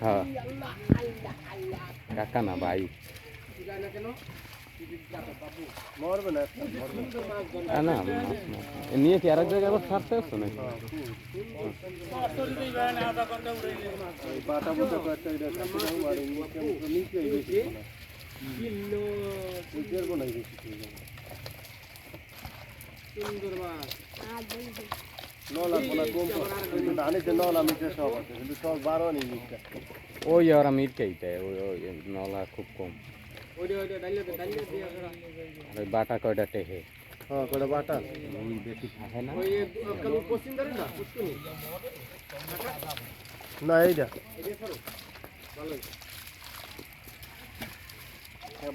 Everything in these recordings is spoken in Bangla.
হ্যাঁ কাকা না ভাই না নিয়ে কি আরেক জায়গায় আবার ছাড়তে আসছো নাকি ওই ওরা মিটকেইতে ওই নলা খুব কম আর বাটা কয়টা টেহে হ্যাঁ কয়টা বাটা ওই বেশি থাকে না না এইটা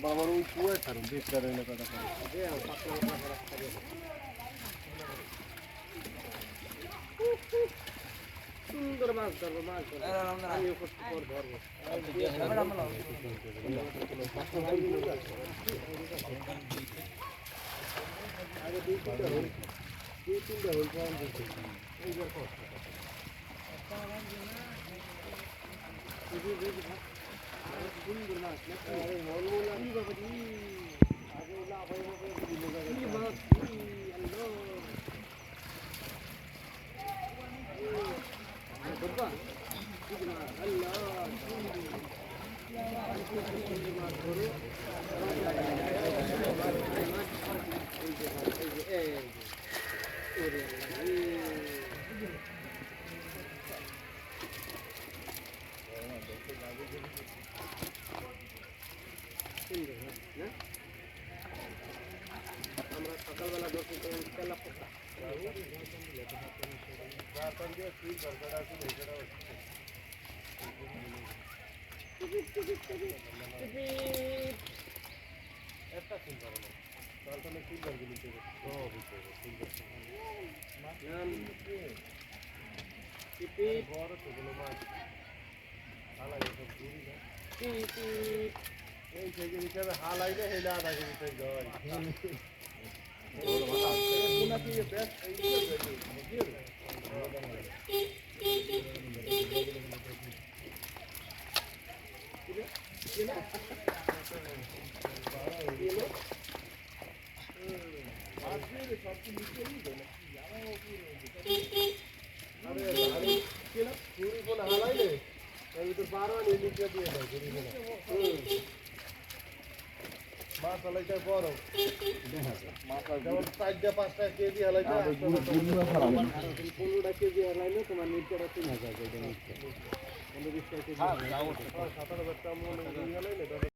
বাবার ওই কুয়ায় ছাড়ুন দেখতে না কথা সুন্দর মাছ ধরবো আমিও করতে ধরবো সুন্দর মাছ আমরা সকালবেলা দর্শন করেন তেলা পোকা হালাইলে হেলে আধা মাছ হালাইতে বড় যেমন 4-5 কেজি হালাইতে 15 কেজি হালাইলে তোমার নিচেটা 3000 টাকা নিচ্ছে 15-20 কেজি 17,000 টাকা মনে হালাইলে